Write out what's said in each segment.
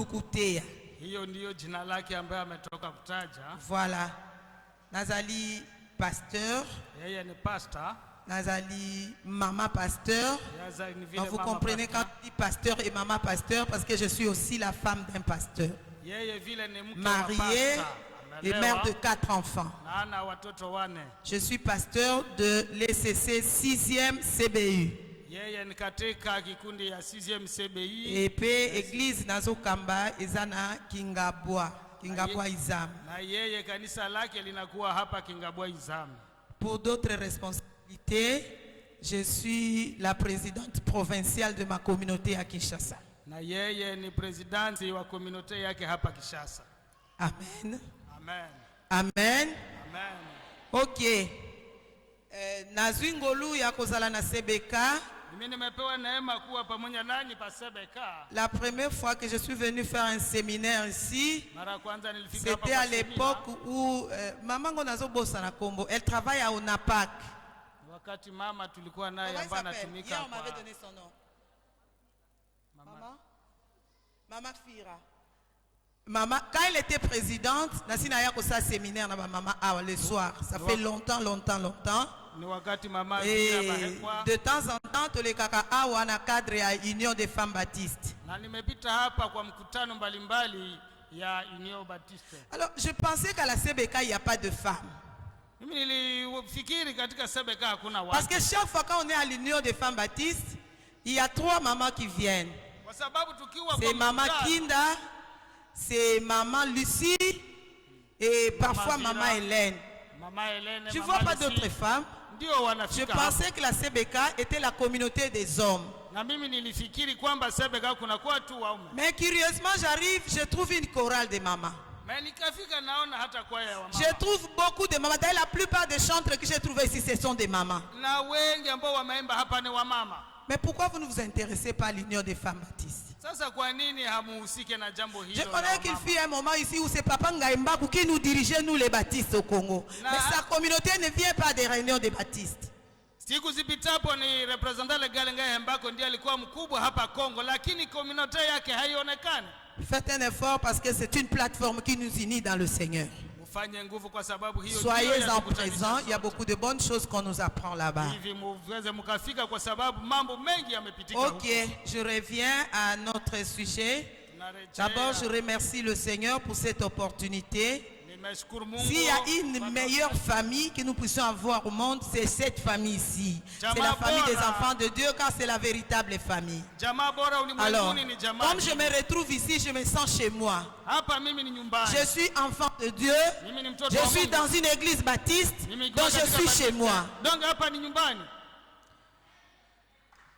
Lukuteya. Hiyo ndiyo jina lake ambaye ametoka kutaja. Voilà. Nazali pasteur. Yeye ni pastor. Nazali maman pasteur. Donc vous comprenez quand je dis pasteur et maman pasteur parce que je suis aussi la femme d'un pasteur. Mariée et mère de 4 enfants. Je suis pasteur de l'ECC 6e CBU. Et puis église Nazo Kamba ezana Kingabwa Izam. Pour d'autres responsabilités, je suis la présidente provinciale de ma communauté à Kinshasa. Amen. Amen. Amen. Ok. Nazwingolu ya kozala na CBK. La première fois que je suis venu faire un séminaire ici, c'était à l'époque où maman Gonazo Bossa na Kombo, elle travaille à ONAPAC. Comment il s'appelle? Hier on m'avait donné son nom. Maman Fira. Maman, quand elle était présidente, Nassina ya kosa séminaire na ba maman le soir. Ça fait longtemps. Et de temps en temps, tous les kaka awa na cadre à Union des femmes baptistes. Alors, je pensais qu'à la CBK, il n'y a pas de femmes. Parce que chaque fois qu'on est à l'Union des femmes baptistes, il y a 3 mamans qui viennent. C'est maman Kinda, c'est maman Lucie et parfois maman Hélène. Je ne vois pas d'autres femmes. Je pensais que la CBK était la communauté des hommes. Mais curieusement, j'arrive, je trouve une chorale de mamans. Je trouve beaucoup de mamans. D'ailleurs, la plupart des chantres que j'ai trouvés ici, ce sont des mamans. Mais pourquoi vous ne vous intéressez pas à l'Union des femmes baptistes? Je connais qu'il fut un moment ici où c'est Papa Ngaïmbakou qui nous dirigeait, nous les baptistes au Congo. Mais sa communauté ne vient pas des réunions des baptistes. Faites un effort parce que c'est une plateforme qui nous unit dans le Seigneur. Soyez en présent, il y a beaucoup de bonnes choses qu'on nous apprend là-bas. Ok, je reviens à notre sujet. D'abord, je remercie le Seigneur pour cette opportunité. S'il y a une meilleure famille que nous puissions avoir au monde, c'est cette famille ici. C'est la famille des enfants de Dieu, car c'est la véritable famille. Alors, comme je me retrouve ici, je me sens chez moi. Je suis enfant de Dieu. Je suis dans une église baptiste, donc je suis chez moi.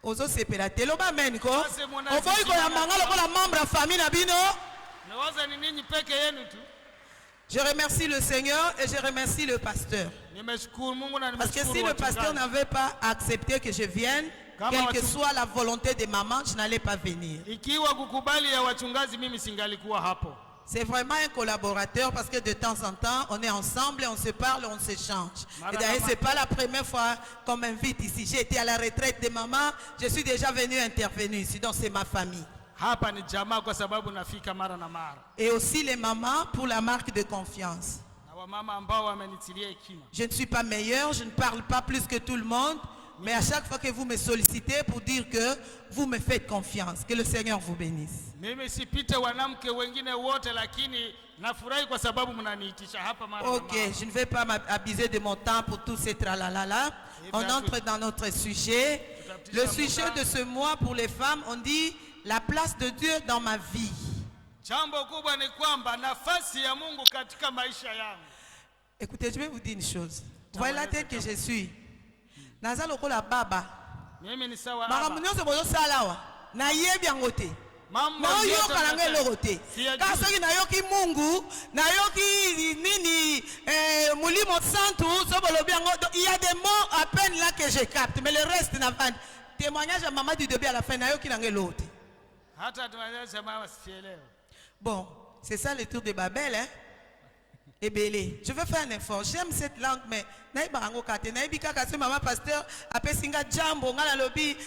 Ozo sepela teloba menko. Ovoi ko ya mangalo ko la membre famille na bino. Je remercie le Seigneur et je remercie le pasteur. Parce que si le pasteur n'avait pas accepté que je vienne, quelle que soit la volonté de maman, je n'allais pas venir. C'est vraiment un collaborateur parce que de temps en temps, on est ensemble et on se parle, on s'échange. Et d'ailleurs, ce n'est pas la première fois qu'on m'invite ici. J'ai été à la retraite de maman, je suis déjà venu intervenir ici, donc c'est ma famille. Et aussi les mamans pour la marque de confiance. Je ne suis pas meilleur, je ne parle pas plus que tout le monde, mais à chaque fois que vous me sollicitez pour dire que vous me faites confiance, que le Seigneur vous bénisse. Ok, je ne vais pas m'abuser de mon temps pour tous ces tralalala. On entre dans notre sujet. Le sujet de ce mois pour les femmes, on dit la place de Dieu dans ma vie. Écoutez, je vais vous dire une chose. Vous voyez la tête que je suis. Nazaloko la baba. Maramunyo se bozo salawa. Na yebi angote. Na yoka na ngelogote. Kasoki na yoki Mungu, na yoki nini mulimo santu sobolobi angote. Il y a des mots à peine là que je capte, mais le reste n'a pas. Témoignage à maman du début à la fin na yoki na ngelogote. Bon, c'est ça le tour de Babel, hein? Et belé. Je veux faire un effort. J'aime cette langue, mais naïbarango kate, naïbika kase maman pasteur, apé singa jambo, ngala lobi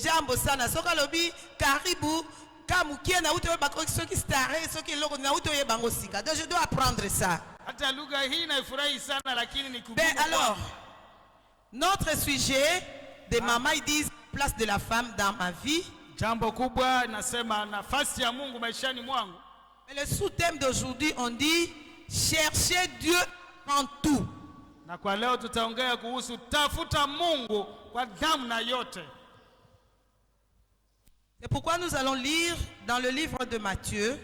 jambo sana, soka lobi karibu, Donc je dois apprendre ça. Ben alors, notre sujet de maman, ils disent place de la femme dans ma vie. Mais le sous-thème d'aujourd'hui, on dit chercher Dieu en tout. C'est pourquoi nous allons lire dans le livre de Matthieu,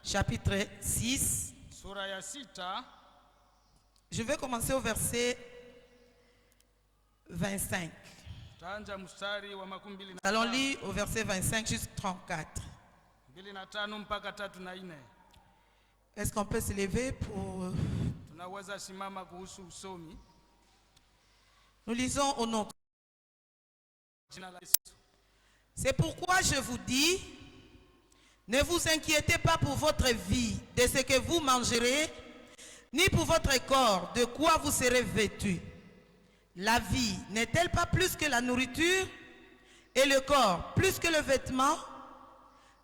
chapitre 6. Je vais commencer au verset 25. Nous allons lire au verset 25 jusqu'à 34. Est-ce qu'on peut se lever pour... Nous lisons au nom. C'est pourquoi je vous dis, ne vous inquiétez pas pour votre vie, de ce que vous mangerez, ni pour votre corps, de quoi vous serez vêtus. La vie n'est-elle pas plus que la nourriture, et le corps plus que le vêtement?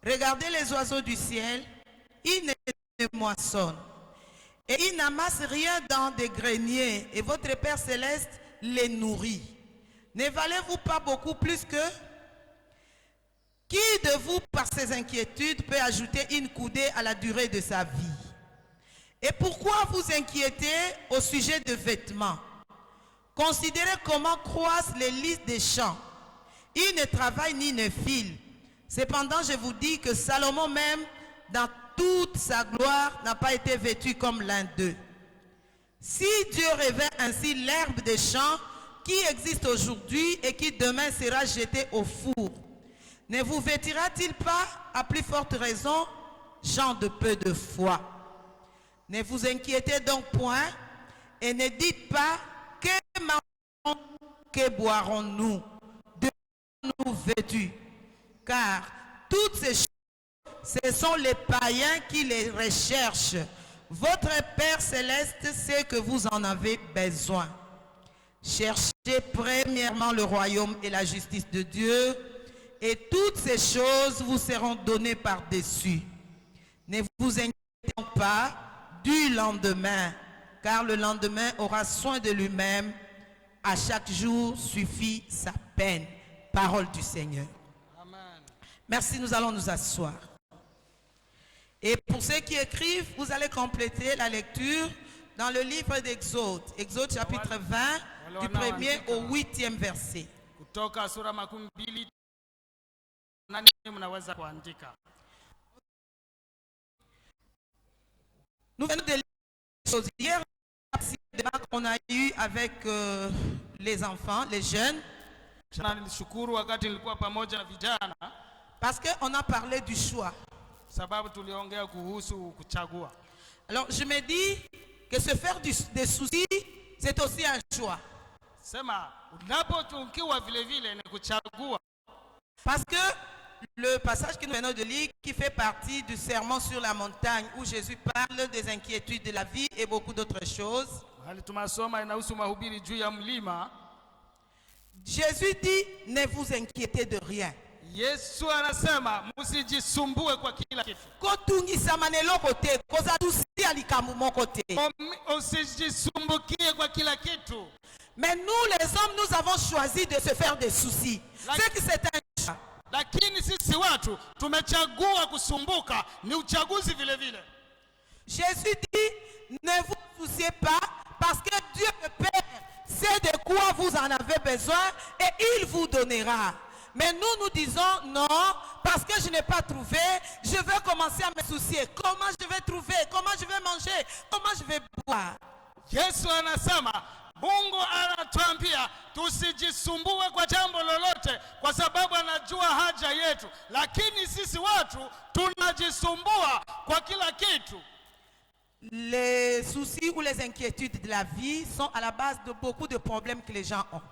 Regardez les oiseaux du ciel, ils ne moissonnent, et ils n'amassent rien dans des greniers, et votre Père Céleste les nourrit. Ne valez-vous pas beaucoup plus que... Qui de vous, par ses inquiétudes, peut ajouter une coudée à la durée de sa vie? Et pourquoi vous inquiétez au sujet de vêtements? Considérez comment croissent les lys des champs. Ils ne travaillent ni ne filent. Cependant, je vous dis que Salomon même, dans toute sa gloire, n'a pas été vêtu comme l'un d'eux. Si Dieu revêt ainsi l'herbe des champs, qui existe aujourd'hui et qui demain sera jeté au four, ne vous vêtira-t-il pas à plus forte raison, gens de peu de foi? Ne vous inquiétez donc point et ne dites pas que mangerons, que boirons-nous, de quoi nous vêtus, car toutes ces choses, ce sont les païens qui les recherchent. Votre Père Céleste sait que vous en avez besoin. Cherchez premièrement le royaume et la justice de Dieu, et toutes ces choses vous seront données par-dessus. Ne vous inquiétez donc pas du lendemain, car le lendemain aura soin de lui-même. À chaque jour suffit sa peine. Parole du Seigneur. Amen. Merci, nous allons nous asseoir. Et pour ceux qui écrivent, vous allez compléter la lecture dans le livre d'Exode. Exode chapitre 20, du 1er au 8e verset. Nous venons de lire les choses. Hier, le débat qu'on a eu avec les enfants, les jeunes. Parce qu'on a parlé du choix. Alors je me dis que se faire des soucis, c'est aussi un choix. Parce que le passage que nous venons de lire, qui fait partie du sermon sur la montagne, où Jésus parle des inquiétudes de la vie et beaucoup d'autres choses. Jésus dit, ne vous inquiétez de rien. Yesu anasema msijisumbue kwa kila kitu. Usijisumbukie kwa kila kitu. Mais nous les hommes, nous avons choisi de se faire des soucis. C'est que c'est un choix. Lakini sisi watu tumechagua kusumbuka, ni uchaguzi vile vile. Jésus dit, ne vous souciez pas parce que Dieu le Père sait de quoi vous en avez besoin et il vous donnera. Mais nous disons non, parce que je n'ai pas trouvé, je vais commencer à me soucier. Comment je vais trouver? Comment je vais manger? Comment je vais boire? Yesu anasema, Mungu anatuambia tusijisumbue kwa jambo lolote kwa sababu anajua haja yetu. Lakini sisi watu tunajisumbua kwa kila kitu. Les soucis ou les inquiétudes de la vie sont à la base de beaucoup de problèmes que les gens ont.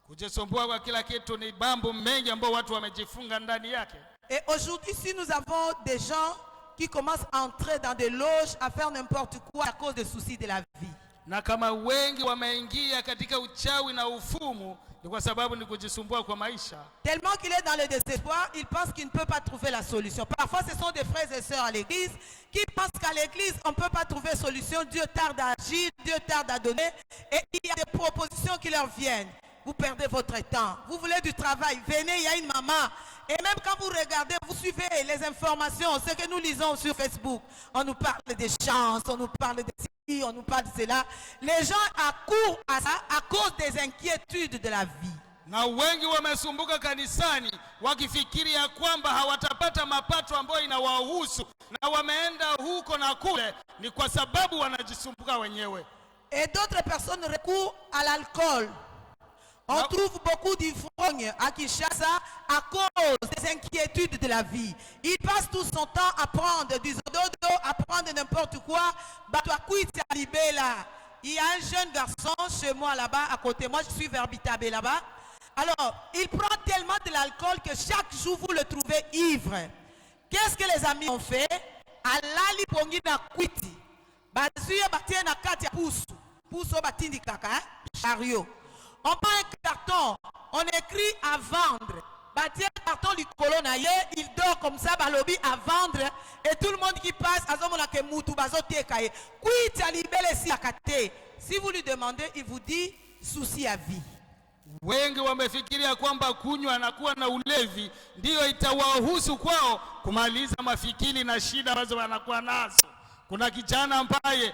Kujisumbua kwa kila kitu ni mambo mengi ambayo watu wamejifunga ndani yake. Et aujourd'hui, si nous avons des gens qui commencent à entrer dans des loges, à faire n'importe quoi à cause des soucis de la vie. Na kama wengi wameingia katika uchawi na ufumu, ni kwa sababu ni kujisumbua kwa maisha. Tellement qu'il est dans le désespoir, il pense qu'il ne peut pas trouver la solution. Parfois, ce sont des frères et sœurs à l'église qui pensent qu'à l'église, on ne peut pas trouver solution. Dieu tarde à agir, Dieu tarde à donner. Et il y a des propositions qui leur viennent. Vous perdez votre temps. Vous voulez du travail, venez, il y a une maman. Et même quand vous regardez, vous suivez les informations, ce que nous lisons sur Facebook. On nous parle des chances, on nous parle de ci, on nous parle de cela. Les gens accourent à ça à cause des inquiétudes de la vie. Na wengi wamesumbuka kanisani wakifikiri ya kwamba hawatapata mapato ambayo inawahusu, na wameenda huko na kule, ni kwa sababu wanajisumbuka wenyewe. Et d'autres personnes recourent à l'alcool. On trouve beaucoup d'ivrognes à Kinshasa à cause des inquiétudes de la vie. Il passe tout son temps à prendre du zododo, à prendre n'importe quoi. Il y a un jeune garçon chez moi là-bas, à côté. Moi, je suis vers Bitabe là-bas. Alors, il prend tellement de l'alcool que chaque jour, vous le trouvez ivre. Qu'est-ce que les amis ont fait? Alali pongi na kwiti. Bazuye batie na kati ya pusu. Pusu batindi kaka, chariot. On prend un carton, on écrit à vendre. Bâtir un carton du colonne, il dort comme ça, balobi à vendre. Et tout le monde qui passe, si vous lui demandez, il vous dit souci à vie. Wengi wamefikiria kwamba kunywa na kuwa na ulevi ndio itawahusu kwao kumaliza mafikiri na shida ambazo wanakuwa nazo. Kuna kijana ambaye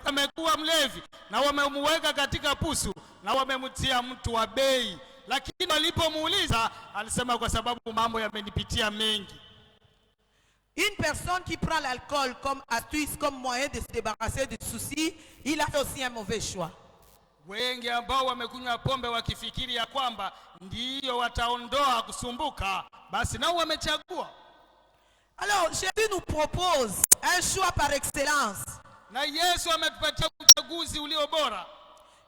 amekuwa mlevi na wamemweka katika pusu na wamemtia mtu wa bei, lakini walipomuuliza alisema kwa sababu mambo yamenipitia mengi. Une personne qui prend l'alcool comme astuce, comme moyen de se débarrasser du souci, il a aussi un mauvais choix. Wengi ambao wamekunywa pombe wakifikiri ya kwamba ndio wataondoa kusumbuka, basi nao wamechagua. Alors Jésus nous propose un choix par excellence. Na Yesu ametupatia uchaguzi ulio bora.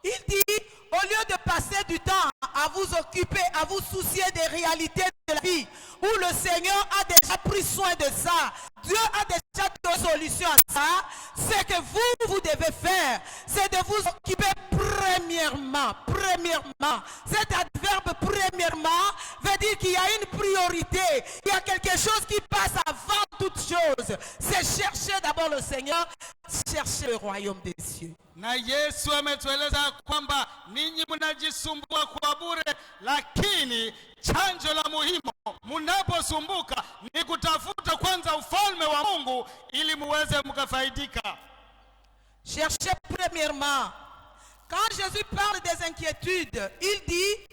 Il dit, au lieu de passer du temps à vous occuper, à vous soucier des réalités de la vie, où le Seigneur a déjà pris soin de ça, Dieu a déjà donné solution à ça, ce que vous devez faire, c'est de vous occuper premièrement. Cet adverbe premièrement veut dire qu'il y a une priorité, il y a quelque chose qui passe avant toute chose. C'est chercher d'abord le Seigneur, chercher le royaume des cieux. Na Yesu ametueleza kwamba ninyi mnajisumbua kwa bure, lakini chanjo la muhimu mnaposumbuka ni kutafuta kwanza ufalme wa Mungu ili muweze mkafaidika. Cherchez premièrement. Quand Jésus parle des inquiétudes, il dit,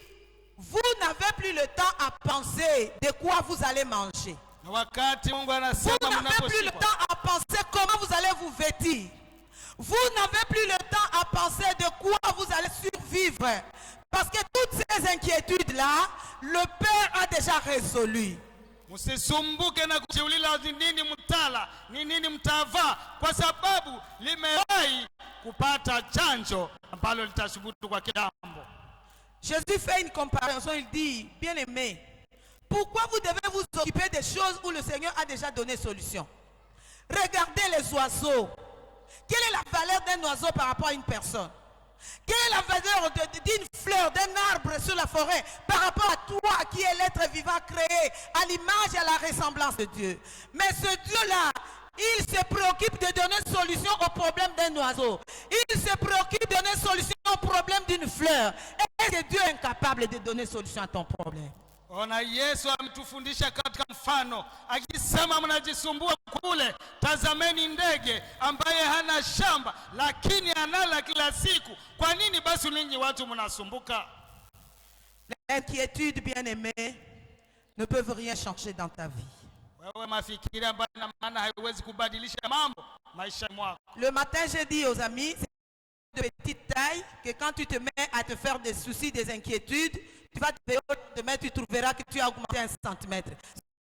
vous n'avez plus le temps à penser de quoi vous allez manger. Na wakati Mungu anasema vous n'avez plus le temps à penser comment vous allez vous vêtir. Vous n'avez plus le temps à penser de quoi vous allez survivre. Parce que toutes ces inquiétudes-là, le Père a déjà résolu. Msisumbuke na kujiuliza nini mtala, ni nini mtavaa, kwa sababu limewahi kupata chanjo ambalo litashubutu kwa kitambo. Jésus fait une comparaison, il dit, bien-aimés, pourquoi vous devez vous occuper des choses où le Seigneur a déjà donné solution? Regardez les oiseaux. Quelle est la valeur d'un oiseau par rapport à une personne? Quelle est la valeur d'une fleur, d'un arbre sur la forêt par rapport à toi qui est l'être vivant créé à l'image et à la ressemblance de Dieu? Mais ce Dieu-là, il se préoccupe de donner solution au problème d'un oiseau. Il se préoccupe de donner solution au problème d'une fleur. Est-ce que Dieu est incapable de donner solution à ton problème? Ona Yesu ametufundisha katika mfano akisema mnajisumbua kule, tazameni ndege ambaye hana shamba lakini anala kila siku. Kwa nini basi ninyi watu mnasumbuka? L'inquiétude, bien-aimé, ne peuvent rien changer dans ta vie. Wewe mafikiri ambayo na maana haiwezi kubadilisha mambo maisha mwako. Le matin, j'ai dit aux amis, c'est de petite taille que quand tu te mets à te faire des soucis, des inquiétudes, tu vas te réveiller demain, tu trouveras que tu as augmenté 1 centimètre.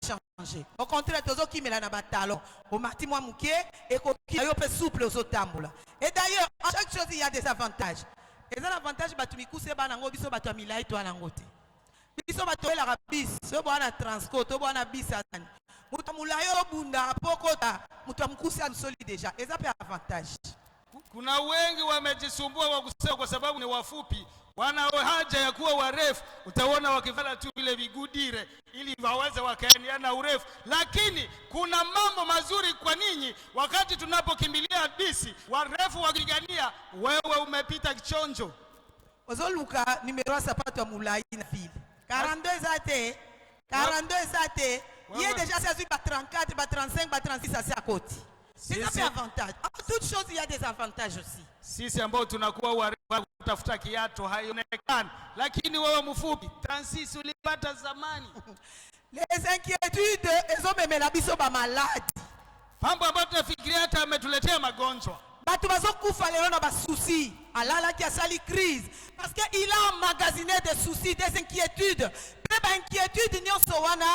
Changer. Au contraire, tu as qui met la talon. Au marti moi mouké et qui est souple aux otambula. Et d'ailleurs, en chaque chose il y a des avantages. Et les avantages, bah tu m'écoutes, c'est bah nango biso bah tu as mis là et toi nangote. Biso bah tu es la rabis, ce bois na transco, tu bois na bisatan. Mutamulayo bunda pokota, mutamkusi an soli déjà. Et ça fait avantage. Kuna wengi wamejisumbua kwa kusema kwa sababu ni wafupi, wana haja ya kuwa warefu. Utaona wakivala tu vile vigudire ili waweze wakaendelea urefu. Lakini kuna mambo mazuri kwa ninyi wakati tunapokimbilia hadisi. Warefu wakigania, wewe umepita kichonjo. Ozoluka numero sapato ya mulai na ville 42 ate 42 ate il est déjà saisi par 34 par 35 par 36 assez à côté. C'est ça avantage. En toute chose il y a des avantages aussi. Sisi ambao tunakuwa warefu kutafuta kiato haionekani, lakini wewe mfupi 36 ulipata zamani. Les inquiétudes ezomemela biso ba malade. Mambo ambayo tunafikiria hata ametuletea magonjwa. Bato bazokufa lelo na ba soucis. Alala qui a sali crise parce que il a emmagasiné des soucis, des inquiétudes. Ba inquiétude nyonso wana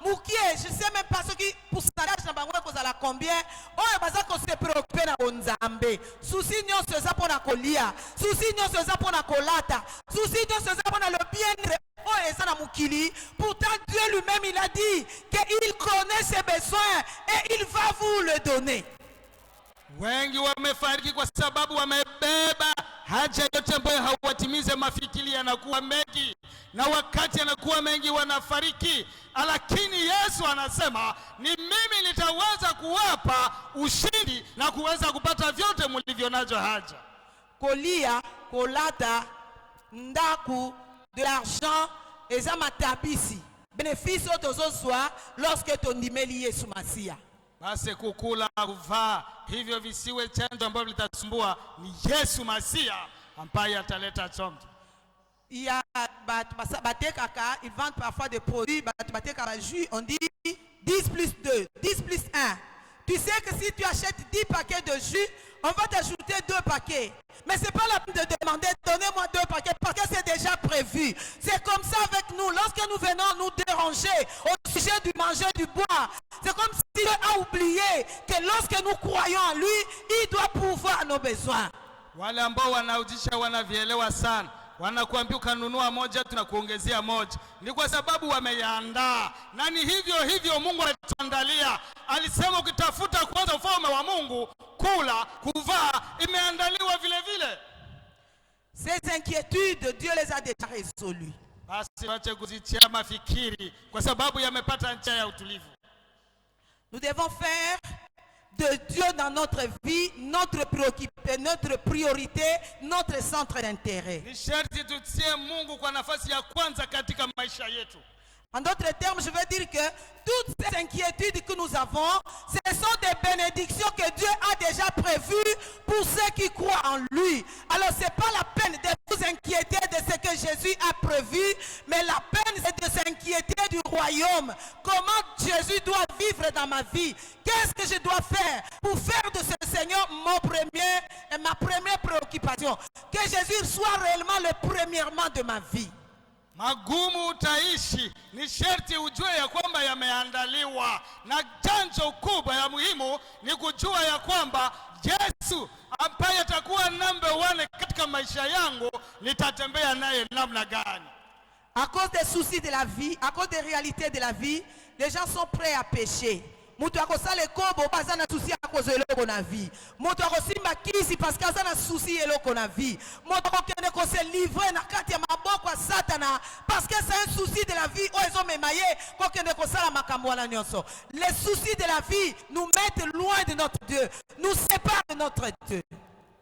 mukie, je sais même pas ce qui pourcentage na bango ko zala combien. Oyo bazako se préoccuper na Nzambe. Soucis nyonso eza pona kolia, soucis nyonso eza pona kolata, soucis nyonso eza pona le bien-être. Oh, eza na mukili. Pourtant Dieu lui-même il a dit qu'il connaît ses besoins et il va vous le donner. Wengi wamefariki kwa sababu wamebeba haja yote ambayo hawatimize. Mafikiri yanakuwa mengi na wakati yanakuwa mengi wanafariki. Lakini Yesu anasema ni mimi nitaweza kuwapa ushindi na kuweza kupata vyote mlivyonacho haja. Kolia, kolata, ndaku, de l'argent, eza matabisi. Bénéfice otozoswa lorsque tondimeli Yesu Masia. Basi kukula, kuvaa, hivyo visiwe chanzo ambavyo litasumbua. Ni Yesu Masia ambaye ataleta chanzo. Il y a batekaka, ils vendent parfois des produits, batekaka jus, on dit 10 plus 2, 10 plus 1. Tu sais que si tu achètes 10 paquets de jus, on va t'ajouter 2 paquets. Mais ce n'est pas la peine de demander, donnez-moi 2 paquets, parce que c'est déjà prévu. C'est comme ça avec nous. Lorsque nous venons nous déranger au sujet du manger, du boire, c'est comme si Dieu a oublié que lorsque nous croyons en lui, il doit pourvoir nos besoins. Wale ambao wanaujisha wanavielewa sana. Wanakuambia ukanunua moja tunakuongezea moja. Ni kwa sababu wameandaa. Na ni hivyo Mungu alituandalia. Alisema ukitafuta kwanza ufalme wa Mungu, kula, kuvaa imeandaliwa vile vile. Ces inquiétudes, Dieu les a déjà résolues. Basi wache kuzitia mafikiri kwa sababu yamepata njia ya utulivu. Nous devons faire de Dieu dans notre vie, notre priorité, notre centre d'intérêt. En d'autres termes, je veux dire que toutes ces inquiétudes que nous avons, ce sont des bénédictions que Dieu a déjà prévues pour ceux qui croient en lui. Alors ce n'est pas la peine de vous inquiéter de ce que Jésus a prévu, mais la peine c'est de s'inquiéter du royaume. Comment Jésus doit vivre dans ma vie? Qu'est-ce que je dois faire pour faire de ce Seigneur ma première préoccupation? Que Jésus soit réellement le premièrement de ma vie. Magumu utaishi, ni sharti ujue ya kwamba yameandaliwa. Na chanzo kubwa ya muhimu ni kujua ya kwamba Yesu ambaye atakuwa number 1 katika maisha yangu, nitatembea naye namna gani? À cause des soucis de la vie, à cause des réalités de la vie, les gens sont prêts à pécher. Mutu akosala kobo bazana souci à cause de eloko na vie. Mutu akosimba kisi parce que azana souci eloko na vie. Mutu akokende ko se livrer na kati ya maboko ya Satana parce que c'est un souci de la vie. Oezo memaye kokende ko sala makambo wana nyonso. Les soucis de la vie nous mettent loin de notre Dieu, nous séparent de notre Dieu.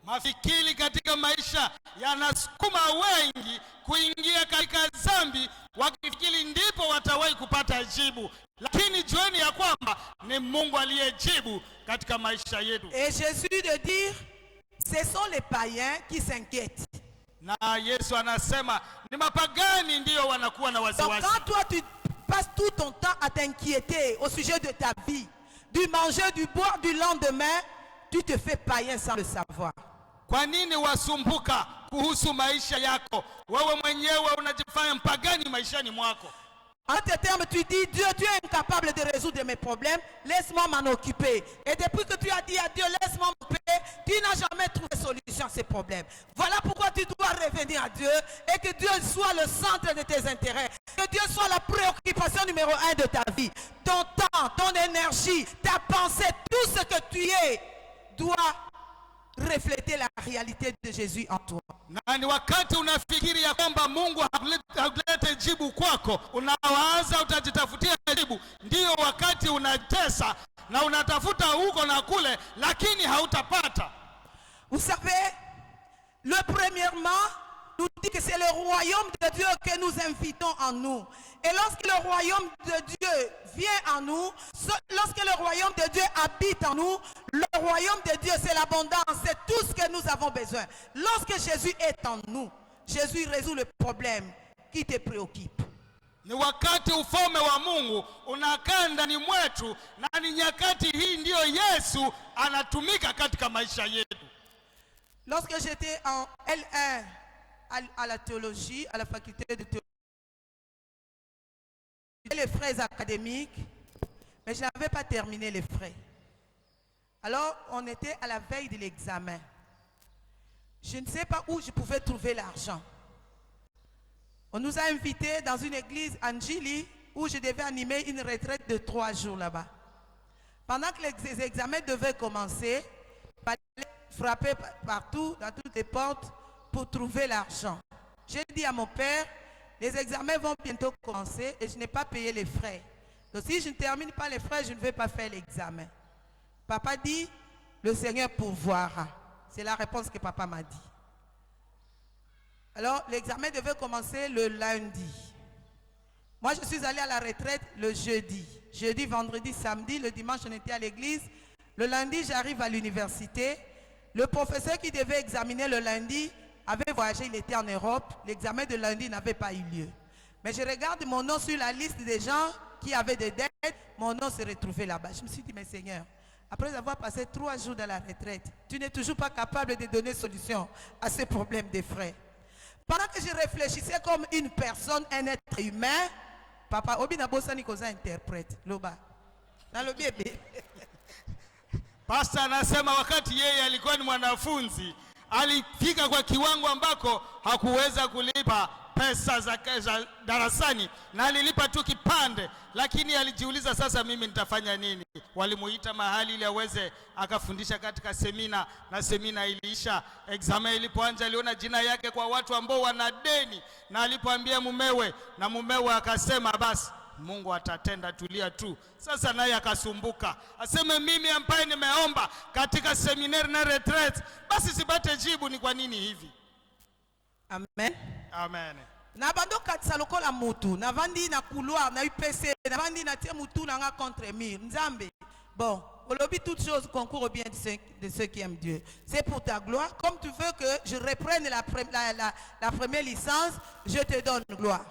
Mafikiri katika maisha yanasukuma wengi kuingia katika dhambi, wakifikiri ndipo watawahi kupata jibu. Lakini jueni ya kwamba ni Mungu aliyejibu katika maisha yetu. Et Jésus de dire, ce sont les païens qui s'inquiètent. Na Yesu anasema ni mapagani ndio wanakuwa na wasiwasi. Donc quand toi tu passes tout ton temps à t'inquiéter au sujet de ta vie, du manger, du boire, du lendemain, tu te fais païen sans le savoir. Kwa nini wasumbuka kuhusu maisha yako? Wewe mwenyewe unajifanya mpagani maishani mwako. En tes termes, tu dis, Dieu, tu es incapable de résoudre mes problèmes, laisse-moi m'en occuper. Et depuis que tu as dit à Dieu, laisse-moi m'occuper, tu n'as jamais trouvé solution à ces problèmes. Voilà pourquoi tu dois revenir à Dieu et que Dieu soit le centre de tes intérêts. Que Dieu soit la préoccupation numéro 1 de ta vie. Ton temps, ton énergie, ta pensée, tout ce que tu es doit refléter la réalité de Jésus en toi. Na ni wakati unafikiri ya kwamba Mungu hakulete jibu kwako, unawaza utajitafutia jibu, ndio wakati unatesa na unatafuta huko na kule, lakini hautapata. Vous savez, premièrement, nous dit que c'est le royaume de Dieu que nous invitons en nous. Et lorsque le royaume de Dieu vient en nous, lorsque le royaume de Dieu habite en nous, le royaume de Dieu c'est l'abondance, c'est tout ce que nous avons besoin. Lorsque Jésus est en nous, Jésus résout le problème qui te préoccupe. Ni wakati ufalme wa Mungu unakaa ndani mwetu, na ni nyakati hii ndio Yesu anatumika katika maisha yetu. Lorsque j'étais en L1 à la théologie, à la faculté de théologie, les frais académiques, mais je n'avais pas terminé les frais. Alors, on était à la veille de l'examen. Je ne sais pas où je pouvais trouver l'argent. On nous a invités dans une église Angili où je devais animer une retraite de 3 jours là-bas. Pendant que les examens devaient commencer, il fallait frapper partout, dans toutes les portes, pour trouver l'argent. J'ai dit à mon père, les examens vont bientôt commencer et je n'ai pas payé les frais. Donc si je ne termine pas les frais, je ne vais pas faire l'examen. Papa dit, le Seigneur pourvoira. C'est la réponse que papa m'a dit. Alors l'examen devait commencer le lundi. Moi je suis allée à la retraite le jeudi. Jeudi, vendredi, samedi, le dimanche on était à l'église. Le lundi j'arrive à l'université. Le professeur qui devait examiner le lundi avait voyagé, il était en Europe. L'examen de lundi n'avait pas eu lieu. Mais je regarde mon nom sur la liste des gens qui avaient des dettes. Mon nom s'est retrouvé là-bas. Je me suis dit, mais Seigneur, après avoir passé 3 jours dans la retraite, tu n'es toujours pas capable de donner solution à ces problèmes des frais. Pendant que je réfléchissais comme une personne, un être humain, papa, Obi Nabosa Nikoza interprète, Loba. Dans le bébé. Pastor anasema wakati yeye alikuwa ni mwanafunzi, alifika kwa kiwango ambako hakuweza kulipa pesa za darasani na alilipa tu kipande, lakini alijiuliza sasa mimi nitafanya nini? Walimuita mahali ili aweze akafundisha katika semina, na semina iliisha. Examen ilipoanza aliona jina yake kwa watu ambao wana deni, na alipoambia mumewe, na mumewe akasema basi Mungu atatenda, tulia tu. Sasa naye akasumbuka, aseme mimi ambaye nimeomba katika seminari na retreat, basi sipate jibu, ni kwa nini hivi? Amen. Amen. Na bando katisa lokola mutu, na vandi na couloir, na UPC, na vandi na tie mutu na nga contre mur. Nzambe. Bon, aujourd'hui toutes choses concourent au bien de ceux qui aiment Dieu. C'est pour ta gloire. Comme tu veux que je reprenne la première licence, je te donne gloire.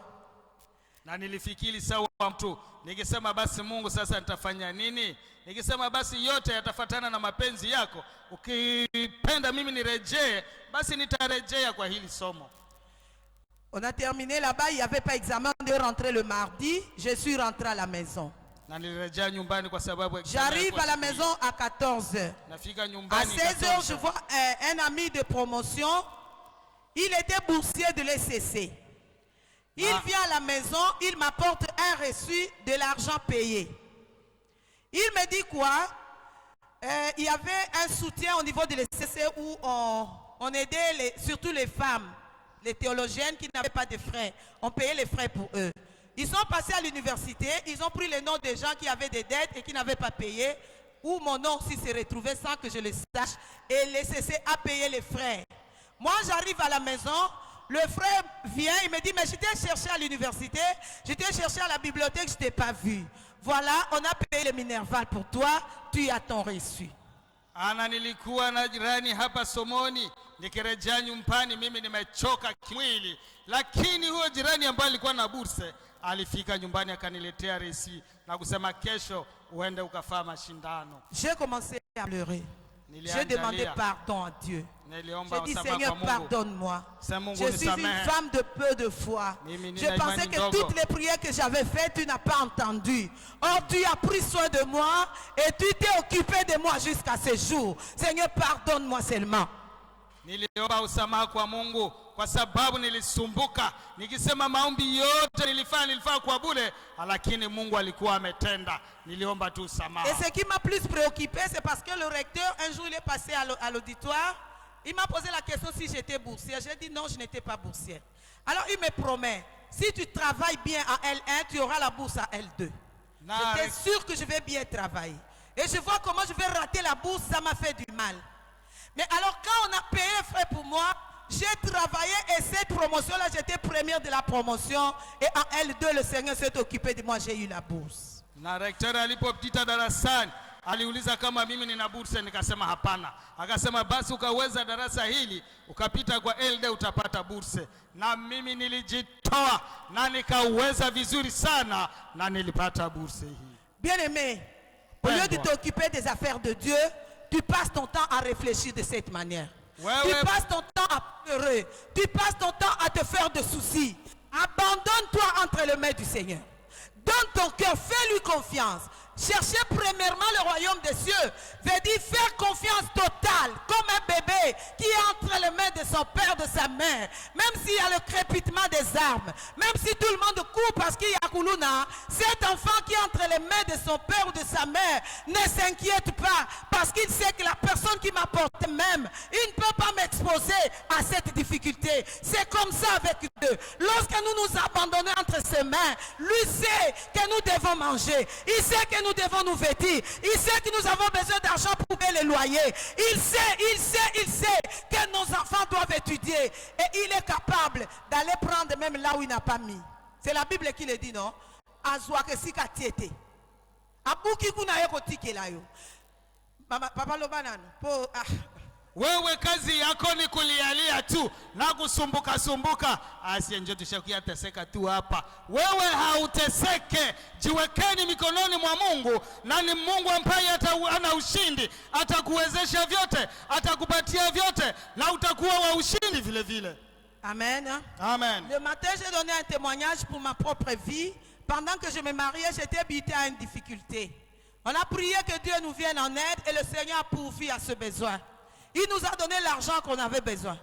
Na nilifikiri sawa mtu, nikisema basi Mungu sasa nitafanya nini? Nikisema basi yote yatafuatana na mapenzi yako. Ukipenda mimi nirejee, basi nitarejea kwa hili somo. On a terminé là-bas, il n'y avait pas examen, on devait rentrer le mardi. Je suis rentré à la maison. J'arrive à la maison à 14h. À 16h, je vois un ami de promotion. Il était boursier de l'ECC. Il vient à la maison, il m'apporte un reçu de l'argent payé. Il me dit quoi? Il y avait un soutien au niveau de l'ECC où on aidait surtout les femmes, les théologiennes qui n'avaient pas de frais. On payait les frais pour eux. Ils sont passés à l'université, ils ont pris les noms des gens qui avaient des dettes et qui n'avaient pas payé, où mon nom aussi s'est retrouvé sans que je le sache, et l'ECC a payé les frais. Moi, j'arrive à la maison, le frère vient, il me dit, mais je t'ai cherché à l'université, je t'ai cherché à la bibliothèque, je ne t'ai pas vu. Voilà, on a payé le Minerval pour toi, tu as ton reçu. Ana nilikuwa na jirani hapa somoni, nikirejea nyumbani mimi nimechoka kimwili, lakini huyo jirani ambaye alikuwa na burse alifika nyumbani akaniletea resi na kusema kesho uende ukafanya mashindano. J'ai commencé à pleurer. J'ai demandé pardon à Dieu. J'ai dit, Seigneur, pardonne-moi. Je suis une femme de peu de foi. Je pensais que toutes les prières que j'avais faites, tu n'as pas entendu. Or, tu as pris soin de moi et tu t'es occupé de moi jusqu'à ce jour. Seigneur, pardonne-moi seulement. Niliomba usamaha kwa Mungu kwa sababu nilisumbuka nikisema maombi yote nilifanya kwa bure, lakini Mungu alikuwa ametenda. Niliomba tu samaha. Et ce qui m'a plus préoccupé, c'est parce que le recteur un jour il est passé à l'auditoire, il m'a posé la question si j'étais boursière. J'ai dit non, je n'étais pas boursière. Alors il me promet, si tu travailles bien à L1, tu auras la bourse à L2. J'étais sûr que je vais bien travailler. Et je vois comment je vais rater la bourse, ça m'a fait du mal. Mais alors quand on a payé frais pour moi, j'ai travaillé et cette promotion-là, j'étais première de la promotion. Et en L2, le Seigneur s'est occupé de moi, j'ai eu la bourse. Na recteur alipopita darasani, aliuliza kama mimi nina bourse, nikasema hapana. Akasema basi ukaweza darasa hili, ukapita kwa L2 utapata bourse. Na mimi nilijitoa na nikaweza vizuri sana na nilipata bourse hii. Bien-aimé, au lieu de t'occuper des affaires de Dieu, tu passes ton temps à réfléchir de cette manière. Tu passes ton temps à pleurer. Tu passes ton temps à te faire de soucis. Abandonne-toi entre les mains du Seigneur. Donne ton cœur, fais-lui confiance. Chercher premièrement le royaume des cieux veut dire faire confiance totale, comme un bébé qui est entre les mains de son père, de sa mère. Même s'il y a le crépitement des armes, même si tout le monde court parce qu'il y a Koulouna, cet enfant qui est entre les mains de son père ou de sa mère ne s'inquiète pas parce qu'il sait que la personne qui m'apporte même, il ne peut pas m'exposer à cette difficulté. C'est comme ça avec Dieu. Lorsque nous nous abandonnons entre ses mains, lui sait que nous devons manger. Il sait que nous devons nous vêtir. Il sait que nous avons besoin d'argent pour payer les loyers. Il sait que nos enfants doivent étudier. Et il est capable d'aller prendre même là où il n'a pas mis. C'est la Bible qui le dit, non? Papa Lobanano, wewe kazi yako ni kulialia tu na kusumbuka. Asiye nje tushakia teseka tu hapa. Wewe hauteseke. Jiwekeni mikononi mwa Mungu, na ni Mungu ambaye ana ushindi. Atakuwezesha vyote, atakupatia vyote, na utakuwa wa ushindi vile vile. Amen. Amen. Le matin, j'ai donné un témoignage pour ma propre vie. Pendant que je me mariais, j'étais habité à une difficulté. On a prié que Dieu nous vienne en aide et le Seigneur a pourvu à ce besoin. Il nous a donné l'argent qu'on avait besoin.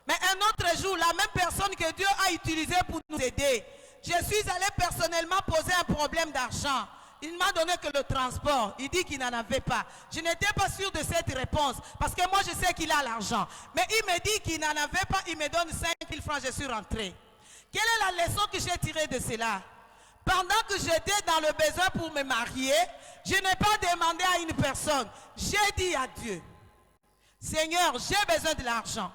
Mais un autre jour, la même personne que Dieu a utilisée pour nous aider, je suis allé personnellement poser un problème d'argent. Il m'a donné que le transport. Il dit qu'il n'en avait pas. Je n'étais pas sûr de cette réponse parce que moi je sais qu'il a l'argent. Mais il me dit qu'il n'en avait pas. Il me donne 5 000 francs. Je suis rentré. Quelle est la leçon que j'ai tirée de cela? Pendant que j'étais dans le besoin pour me marier, je n'ai pas demandé à une personne. J'ai dit à Dieu, Seigneur, j'ai besoin de l'argent.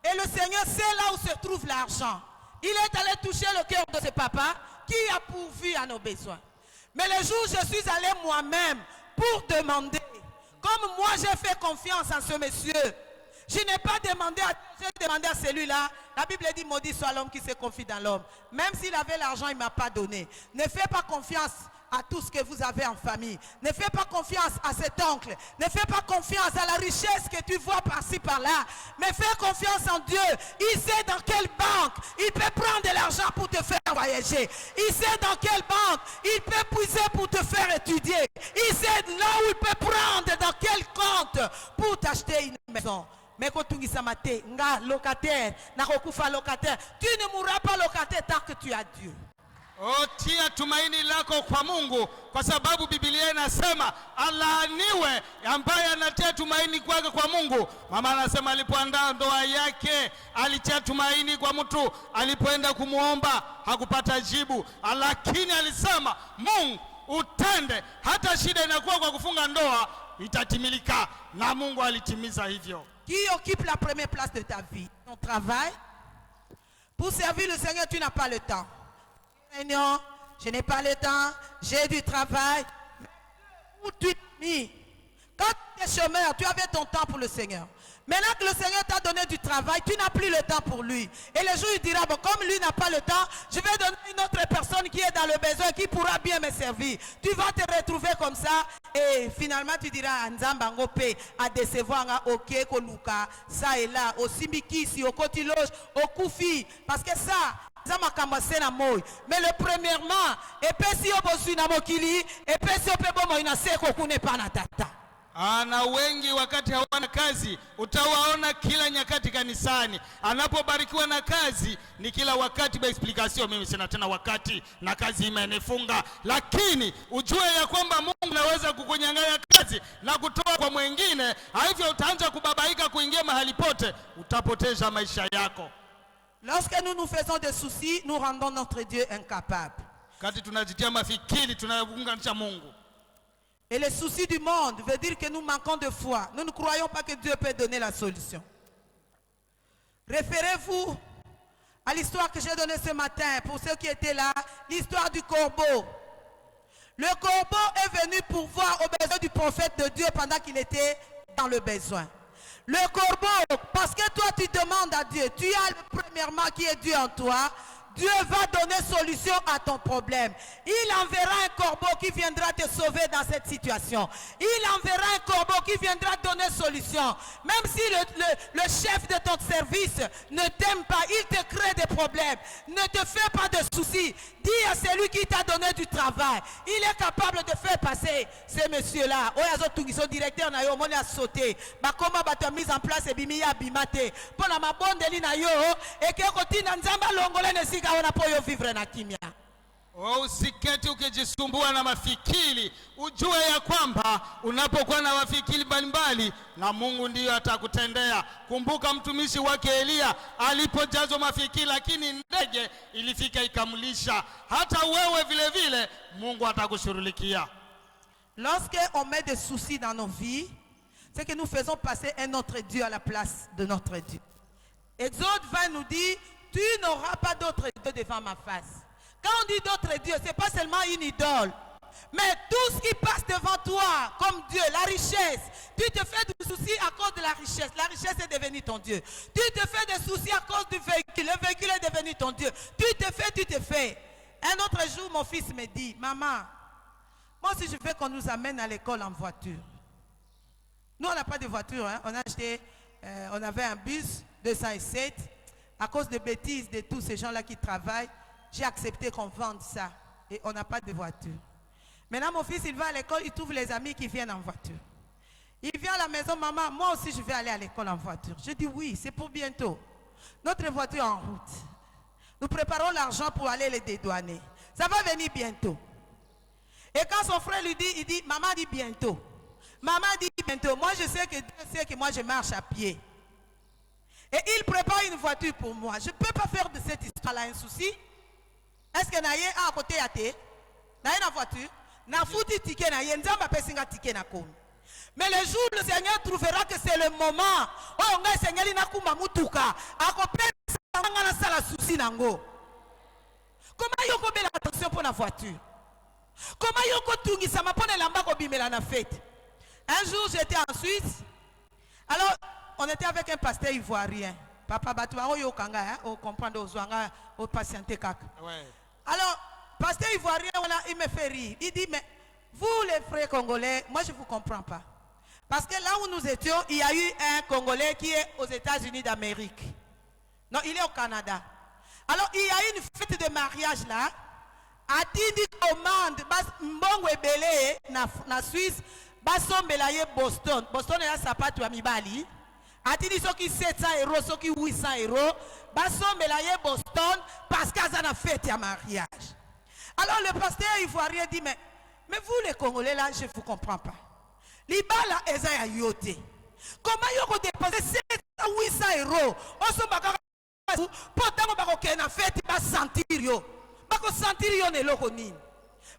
Et le Seigneur sait là où se trouve l'argent. Il est allé toucher le cœur de ce papa qui a pourvu à nos besoins. Mais le jour où je suis allé moi-même pour demander, comme moi j'ai fait confiance en ce monsieur, je n'ai pas demandé à Dieu, j'ai demandé à celui-là. La Bible dit, maudit soit l'homme qui se confie dans l'homme. Même s'il avait l'argent, il ne m'a pas donné. Ne fais pas confiance à tout ce que vous avez en famille. Ne fais pas confiance à cet oncle. Ne fais pas confiance à la richesse que tu vois par-ci, par-là. Mais fais confiance en Dieu. Il sait dans quelle banque il peut prendre de l'argent pour te faire voyager. Il sait dans quelle banque il peut puiser pour te faire étudier. Il sait là où il peut prendre, dans quel compte pour t'acheter une maison. Mais quand tu dis ça, nga locataire, nakokufa locataire, tu ne mourras pas locataire tant que tu as Dieu. Tia tumaini lako kwa Mungu, kwa sababu Biblia inasema alaaniwe ambaye anatia tumaini kwake kwa Mungu. Mama anasema alipoandaa ndoa yake alitia tumaini kwa mtu, alipoenda kumuomba hakupata jibu, lakini alisema Mungu utende, hata shida inakuwa kwa kufunga ndoa itatimilika, na Mungu alitimiza hivyo. Qui occupe la première place de ta vie? Ton travail. Pour servir le Seigneur, tu n'as pas le temps. Seigneur, je n'ai pas le temps, j'ai du travail. Où tu es mis? Quand tu es chômeur, tu avais ton temps pour le Seigneur. Maintenant que le Seigneur t'a donné du travail, tu n'as plus le temps pour lui. Et le jour il dira, bon, comme lui n'a pas le temps, je vais donner une autre personne qui est dans le besoin, qui pourra bien me servir. Tu vas te retrouver comme ça et finalement tu diras, Nzamba ngope, à décevoir, ok, koluka, ça et là, au simikisi, au kotiloge, au koufi. Parce que ça, mais le premièrement, et puis si on bosse na mokili, et puis si on peut bon ina seko kune pa na tata. Na wengi wakati hawana kazi utawaona kila nyakati kanisani. Anapobarikiwa na kazi ni kila wakati ba explication, mimi sina tena wakati na kazi imenifunga. Lakini ujue ya kwamba Mungu anaweza kukunyang'anya kazi na kutoa kwa mwingine, hivyo utaanza kubabaika kuingia mahali pote, utapoteza maisha yako. Lorsque nous nous faisons des soucis, nous rendons notre Dieu incapable. Kati tunajitia mafikiri, tunaunganisha Mungu. Et les soucis du monde veut dire que nous manquons de foi. Nous ne croyons pas que Dieu peut donner la solution. Référez-vous à l'histoire que j'ai donnée ce matin, pour ceux qui étaient là, l'histoire du corbeau. Le corbeau est venu pour voir aux besoins du prophète de Dieu pendant qu'il était dans le besoin. Le corbeau, parce que toi tu demandes à Dieu, tu as premièrement qui est Dieu en toi, Dieu va donner solution à ton problème. Il enverra un corbeau qui viendra te sauver dans cette situation. Il enverra un corbeau qui viendra donner solution. Même si le chef de ton service ne t'aime pas, il te crée des problèmes. Ne te fais pas de soucis. Dis à celui qui t'a donné du travail, il est capable de faire passer ce monsieur-là. Son directeur n'a pas sauté. Comment tu as mis en place et bimi ya bimate. Pour la mabonde li na yo et que kotina nzamba longole ne sika ona po yo vivre na kimia. Usiketi ukijisumbua na mafikiri, ujue ya kwamba unapokuwa na mafikiri mbalimbali na Mungu ndiyo atakutendea. Kumbuka mtumishi wake Elia alipojazwa mafikiri, lakini ndege ilifika ikamlisha. Hata wewe vile vile Mungu atakushughulikia. Lorsque on met des soucis dans nos vies, c'est que nous faisons passer un autre Dieu à la place de notre Dieu. Exode 20 nous dit, tu n'auras pas d'autre Dieu devant ma face. Quand on dit d'autres dieux, ce n'est pas seulement une idole. Mais tout ce qui passe devant toi comme Dieu, la richesse, tu te fais des soucis à cause de la richesse. La richesse est devenue ton Dieu. Tu te fais des soucis à cause du véhicule. Le véhicule est devenu ton Dieu. Tu te fais. Un autre jour, mon fils me dit, maman, moi aussi je veux qu'on nous amène à l'école en voiture. Nous, on n'a pas de voiture. Hein. On a acheté, on avait un bus 207. À cause de bêtises de tous ces gens-là qui travaillent, j'ai accepté qu'on vende ça. Et on n'a pas de voiture. Maintenant, mon fils, il va à l'école, il trouve les amis qui viennent en voiture. Il vient à la maison, maman, moi aussi je vais aller à l'école en voiture. Je dis oui, c'est pour bientôt. Notre voiture est en route. Nous préparons l'argent pour aller les dédouaner. Ça va venir bientôt. Et quand son frère lui dit, il dit, maman dit bientôt. Maman dit bientôt. Moi, je sais que Dieu sait que moi, je marche à pied. Et il prépare une voiture pour moi. Je ne peux pas faire de cette histoire-là un souci. Est-ce que naye à côté à te? Naye na voiture? Na fouti ticket na ye nzamba pesinga ticket na komi. Mais le jour le Seigneur trouvera que c'est le moment. Oh nga Seigneur ina kuma mutuka. Akopesa nga na sala souci nango. Comment yoko bela attention pour la voiture? Comment yoko tungi sama pone lamba ko bimela na fête? Un jour j'étais en Suisse. Alors on était avec un pasteur ivoirien. Papa Batouaro Yokanga, on comprend aux Ouanga, au patienté kaka. Alors, pasteur ivoirien, il me fait rire. Il dit, mais vous les frères congolais, moi je ne vous comprends pas. Parce que là où nous étions, il y a eu un Congolais qui est aux États-Unis d'Amérique. Non, il est au Canada. Alors, il y a une fête de mariage là. Atindi commande, Mbongo Ebele, na Suisse, Basombelaye Boston. Boston est là, ça pas tu ami Bali. Atini soki 700 euros, soki 800 euros, Basombelaye Boston, parce qu'ils ont fait un mariage. Alors le pasteur ivoirien dit, mais vous les Congolais là, je ne vous comprends pas. Libala ezaya yote. Comment vous dépensez 700 800 euros? On se bat pourtant on va faire une fête, on va sentir yo. On va sentir yo ne l'okonine.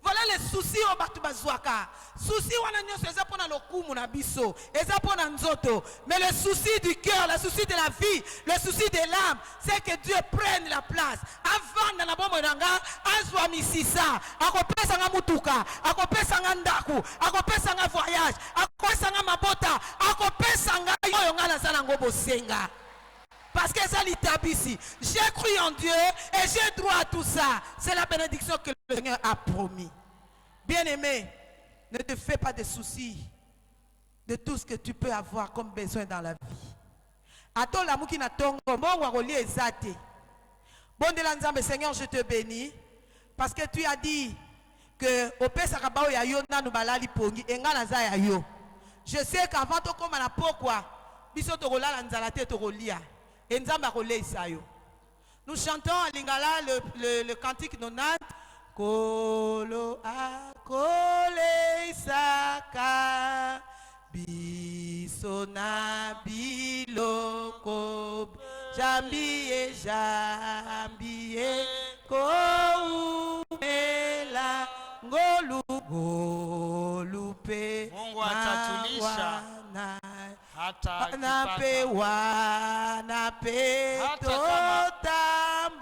Voilà les soucis au Batubazouaka. Soucis on a nyonso eza pona lokumu na biso, eza pona nzoto. Mais le souci du cœur, le souci de la vie, le souci de l'âme, c'est que Dieu prenne la place. Avant na bombo nanga, azwa misisa, akopesa nga mutuka, akopesa nga ndaku, akopesa nga voyage, akopesa nga mabota, akopesa nga yo nga na sana ngo bosenga. Parce que ça l'itabisi. J'ai cru en Dieu et j'ai droit à tout ça. C'est la bénédiction que le Seigneur a promis. Bien-aimé, ne te fais pas de soucis de tout ce que tu peux avoir comme besoin dans la vie. Attends l'amour qui n'a tongo, mon waroli ezate. Bon de l'anzambe, Seigneur, je te bénis. Parce que tu as dit que au Pesakabao ya yo na nubalali pongi, enga naza ya yo. Je sais qu'avant to comme na pourquoi biso tokolala nzala te tokolia et nzamba koleisa yo. Nous chantons à Lingala le cantique 90. Kolo akoleisaka biso na biloko jambiye jambiye koumela ngolu pe Mungu atatulisha hata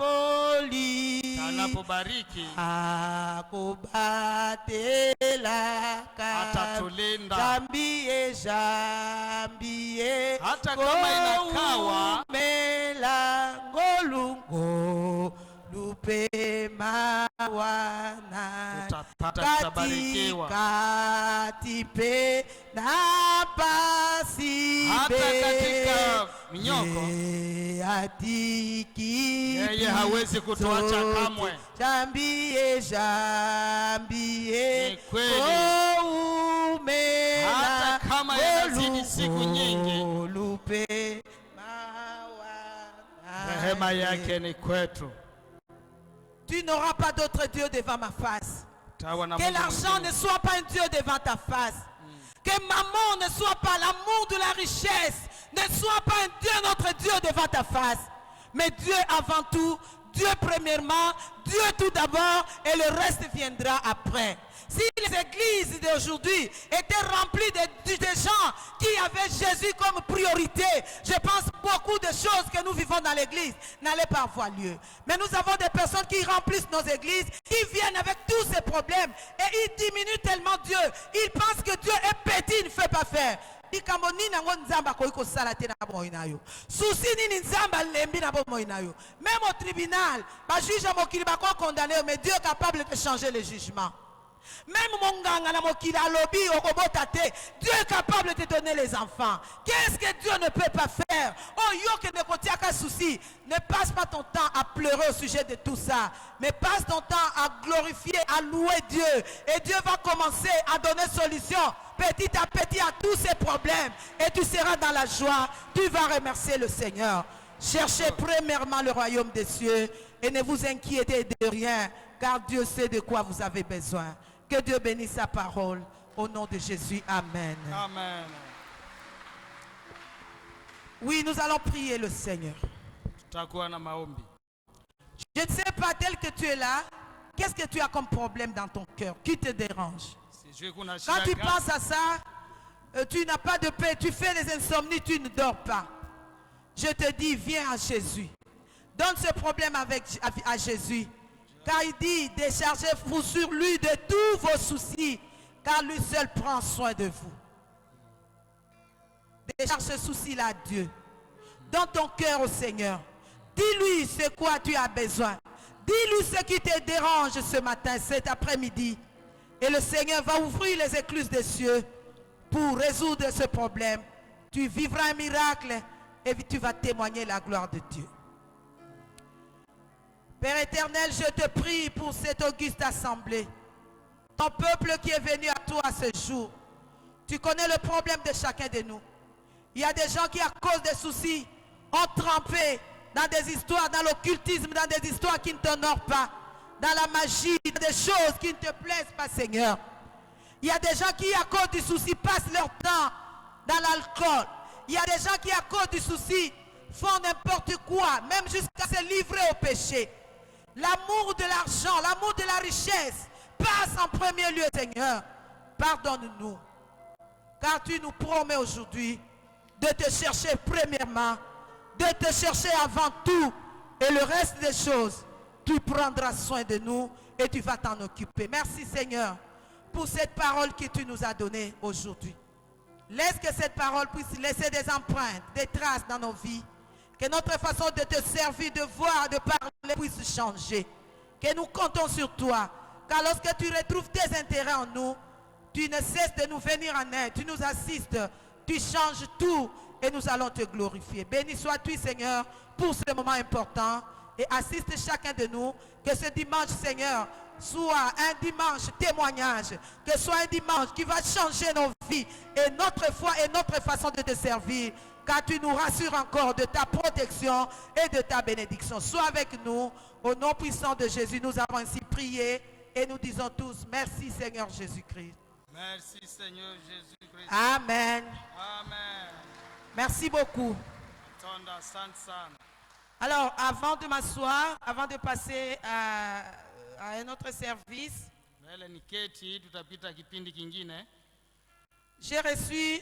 totamboli anapobariki akubatelaka atatulinda jambie hata kama inakawa mela ngolungo lupe mawana tutabarikiwa katipe na pasibe hata katika minyoko yeye hawezi kutuacha kamwe. Jambie koumela hata kama yanazidi siku nyingi lupe rehema yake ni kwetu. Tu n'auras pas d'autre Dieu devant ma face. Que l'argent ne soit pas un Dieu devant ta face. Que maman ne soit pas, l'amour de la richesse ne soit pas un Dieu, notre Dieu devant ta face. Mais Dieu avant tout, Dieu premièrement, Dieu tout d'abord et le reste viendra après. Si les églises d'aujourd'hui étaient remplies de gens qui avaient Jésus comme priorité, je pense beaucoup de choses que nous vivons dans l'église n'allaient pas avoir lieu. Mais nous avons des personnes qui remplissent nos églises, qui viennent avec tous ces problèmes et ils diminuent tellement Dieu. Ils pensent que Dieu est petit, il ne fait pas faire. Même au tribunal, le juge a condamné, mais Dieu est capable de changer le jugement. Même Dieu est capable de te donner les enfants. Qu'est-ce que Dieu ne peut pas faire? Oh, ne passe pas ton temps à pleurer au sujet de tout ça, mais passe ton temps à glorifier, à louer Dieu. Et Dieu va commencer à donner solution petit à petit à tous ces problèmes. Et tu seras dans la joie. Tu vas remercier le Seigneur. Cherchez premièrement le royaume des cieux et ne vous inquiétez de rien, car Dieu sait de quoi vous avez besoin. Que Dieu bénisse sa parole. Au nom de Jésus. Amen. Amen. Oui, nous allons prier le Seigneur. Je ne sais pas, tel que tu es là, qu'est-ce que tu as comme problème dans ton cœur? Qui te dérange? Quand tu penses à ça, tu n'as pas de paix, tu fais des insomnies, tu ne dors pas. Je te dis, viens à Jésus. Donne ce problème à Jésus. Car il dit, déchargez-vous sur lui de tous vos soucis, car lui seul prend soin de vous. Décharge ce souci-là à Dieu. Donne ton cœur au Seigneur. Dis-lui ce quoi tu as besoin. Dis-lui ce qui te dérange ce matin, cet après-midi. Et le Seigneur va ouvrir les écluses des cieux pour résoudre ce problème. Tu vivras un miracle et tu vas témoigner la gloire de Dieu. Père éternel, je te prie pour cette auguste assemblée. Ton peuple qui est venu à toi ce jour. Tu connais le problème de chacun de nous. Il y a des gens qui, à cause des soucis, ont trempé dans des histoires, dans l'occultisme, dans des histoires qui ne t'honorent pas, dans la magie, dans des choses qui ne te plaisent pas, Seigneur. Il y a des gens qui, à cause du souci, passent leur temps dans l'alcool. Il y a des gens qui, à cause du souci, font n'importe quoi, même jusqu'à se livrer au péché. L'amour de l'argent, l'amour de la richesse passe en premier lieu, Seigneur. Pardonne-nous, car tu nous promets aujourd'hui de te chercher premièrement, de te chercher avant tout, et le reste des choses, tu prendras soin de nous et tu vas t'en occuper. Merci Seigneur pour cette parole que tu nous as donnée aujourd'hui. Laisse que cette parole puisse laisser des empreintes, des traces dans nos vies. Que notre façon de te servir, de voir, de parler puisse changer. Que nous comptons sur toi. Car lorsque tu retrouves tes intérêts en nous, tu ne cesses de nous venir en aide. Tu nous assistes, tu changes tout et nous allons te glorifier. Béni sois-tu Seigneur pour ce moment important. Et assiste chacun de nous. Que ce dimanche Seigneur soit un dimanche témoignage. Que ce soit un dimanche qui va changer nos vies et notre foi et notre façon de te servir. cas, tu nous rassures encore de ta protection et de ta bénédiction. Sois avec nous. Au nom puissant de Jésus, nous avons ainsi prié et nous disons tous merci Seigneur Jésus-Christ. Merci Seigneur Jésus-Christ. Amen. Amen. Merci beaucoup. Tonda, asante sana. Alors, avant de m'asseoir, avant de passer à un autre service, Mbele niketi, tutapita kipindi kingine. j'ai reçu